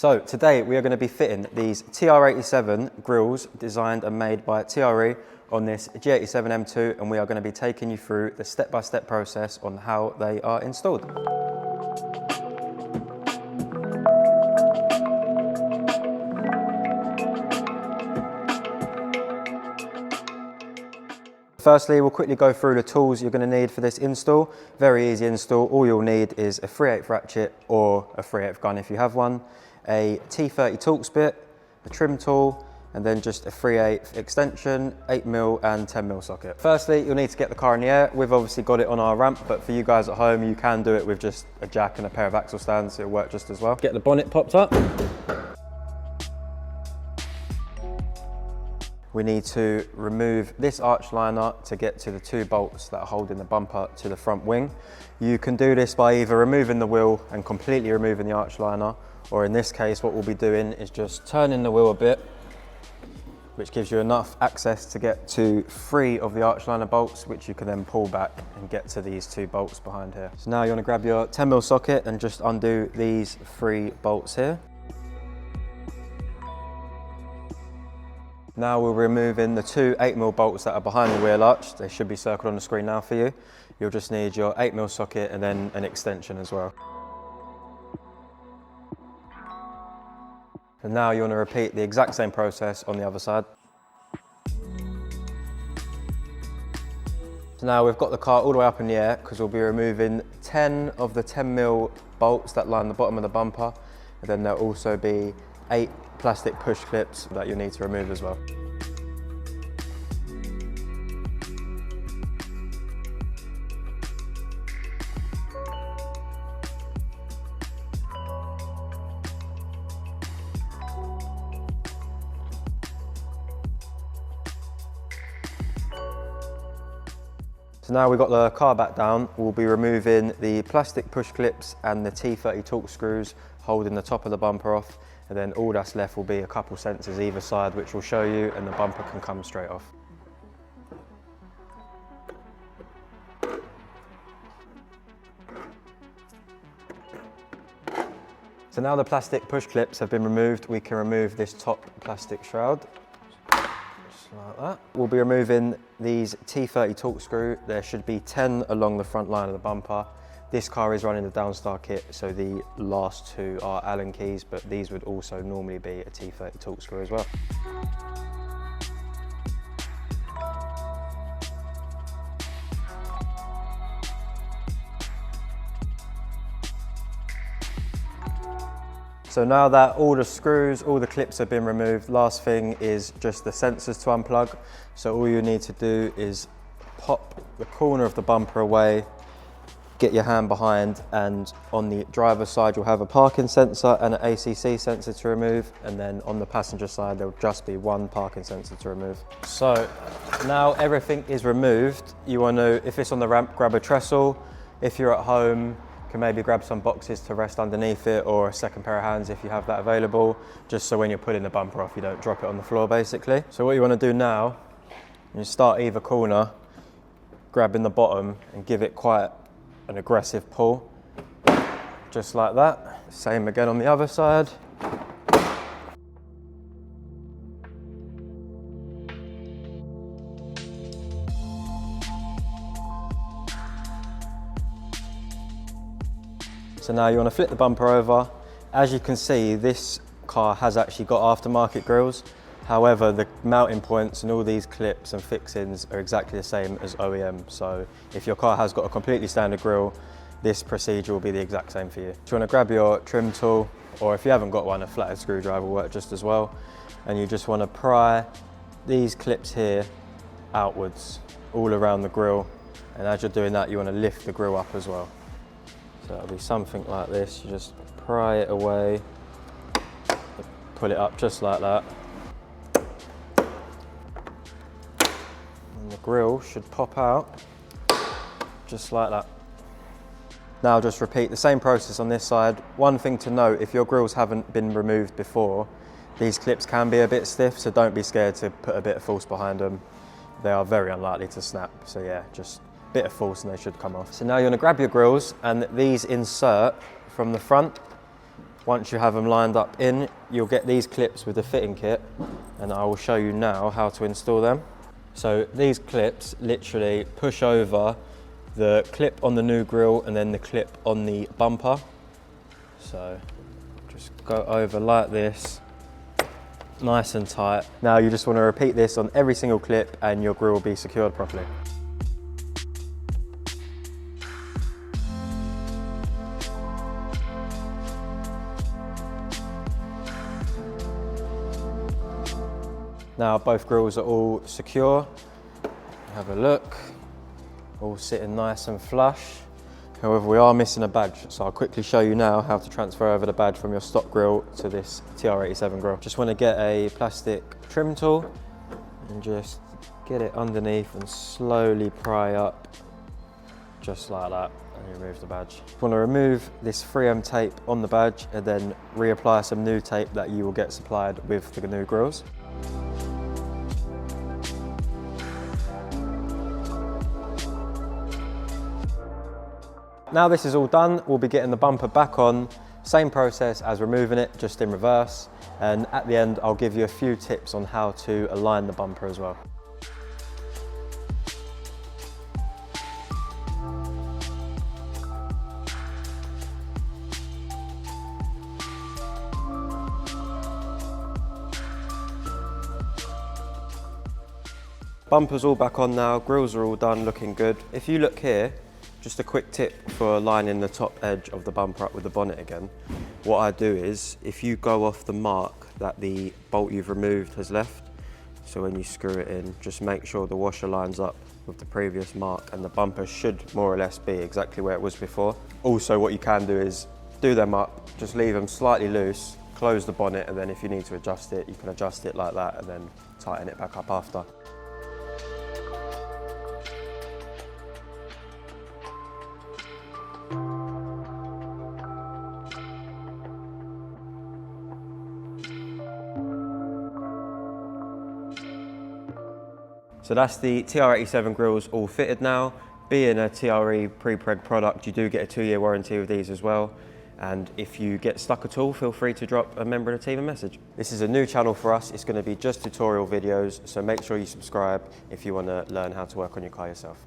So today we are going to be fitting these TR87 grills designed and made by TRE on this G87 M2, and we are going to be taking you through the step-by-step process on how they are installed. Firstly, we'll quickly go through the tools you're going to need for this install. Very easy install. All you'll need is a 3/8 ratchet or a 3/8 gun if you have one, a T30 Torx bit, a trim tool, and then just a 3/8 extension, 8mm and 10mm socket. Firstly, you'll need to get the car in the air. We've obviously got it on our ramp, but for you guys at home, you can do it with just a jack and a pair of axle stands. It'll work just as well. Get the bonnet popped up. We need to remove this arch liner to get to the 2 bolts that are holding the bumper to the front wing. You can do this by either removing the wheel and completely removing the arch liner, or in this case what we'll be doing is just turning the wheel a bit, which gives you enough access to get to 3 of the arch liner bolts, which you can then pull back and get to these 2 bolts behind here. So now you want to grab your 10mm socket and just undo these 3 bolts here. Now we're removing the 2 8mm bolts that are behind the wheel arch. They should be circled on the screen now for you. You'll just need your 8mm socket and then an extension as well. And now you want to repeat the exact same process on the other side. So now we've got the car all the way up in the air because we'll be removing 10 of the 10mm bolts that line the bottom of the bumper, and then there'll also be 8 plastic push clips that you'll need to remove as well. So now we've got the car back down, we'll be removing the plastic push clips and the T30 Torx screws holding the top of the bumper off, and then all that's left will be a couple sensors either side, which we'll show you, and the bumper can come straight off. So now the plastic push clips have been removed, we can remove this top plastic shroud. Just like that. We'll be removing these T30 Torx screw. There should be 10 along the front line of the bumper. This car is running the Downstar kit, so the last 2 are Allen keys, but these would also normally be a T30 Torx screw as well. So now that all the screws, all the clips have been removed, last thing is just the sensors to unplug. So all you need to do is pop the corner of the bumper away, get your hand behind, and on the driver's side you'll have a parking sensor and an ACC sensor to remove, and then on the passenger side there'll just be 1 parking sensor to remove. So now everything is removed. You want to, if it's on the ramp, grab a trestle. If you're at home, you can maybe grab some boxes to rest underneath it, or a second pair of hands if you have that available, just so when you're pulling the bumper off you don't drop it on the floor basically. So what you want to do now, you start either corner, grabbing the bottom and give it quite an aggressive pull, just like that. Same again on the other side. So now you want to flip the bumper over. As you can see, this car has actually got aftermarket grills. However, the mounting points and all these clips and fixings are exactly the same as OEM. So if your car has got a completely standard grille, this procedure will be the exact same for you. So you want to grab your trim tool, or if you haven't got one, a flathead screwdriver will work just as well. And you just want to pry these clips here outwards, all around the grille. And as you're doing that, you want to lift the grille up as well. So it'll be something like this. You just pry it away, pull it up just like that. The grille should pop out just like that. Now just repeat the same process on this side. One thing to note, if your grills haven't been removed before, these clips can be a bit stiff, so don't be scared to put a bit of force behind them. They are very unlikely to snap, so yeah, just a bit of force and they should come off. So now you want to grab your grills, and these insert from the front. Once you have them lined up in, you'll get these clips with the fitting kit, and I will show you now how to install them. So these clips literally push over the clip on the new grille and then the clip on the bumper. So just go over like this, nice and tight. Now you just want to repeat this on every single clip and your grille will be secured properly. Now both grills are all secure. Have a look, all sitting nice and flush. However, we are missing a badge, so I'll quickly show you now how to transfer over the badge from your stock grille to this TR87 grille. Just want to get a plastic trim tool and just get it underneath and slowly pry up, just like that, and remove the badge. You want to remove this 3M tape on the badge and then reapply some new tape that you will get supplied with the new grills. Now this is all done, we'll be getting the bumper back on. Same process as removing it, just in reverse. And at the end, I'll give you a few tips on how to align the bumper as well. Bumper's all back on now, grills are all done, looking good. If you look here, just a quick tip for lining the top edge of the bumper up with the bonnet again. What I do is, if you go off the mark that the bolt you've removed has left, so when you screw it in, just make sure the washer lines up with the previous mark and the bumper should more or less be exactly where it was before. Also, what you can do is do them up, just leave them slightly loose, close the bonnet, and then if you need to adjust it, you can adjust it like that and then tighten it back up after. So that's the TR87 grills all fitted now. Being a TRE pre-preg product, you do get a 2-year warranty with these as well. And if you get stuck at all, feel free to drop a member of the team a message. This is a new channel for us. It's going to be just tutorial videos, so make sure you subscribe if you want to learn how to work on your car yourself.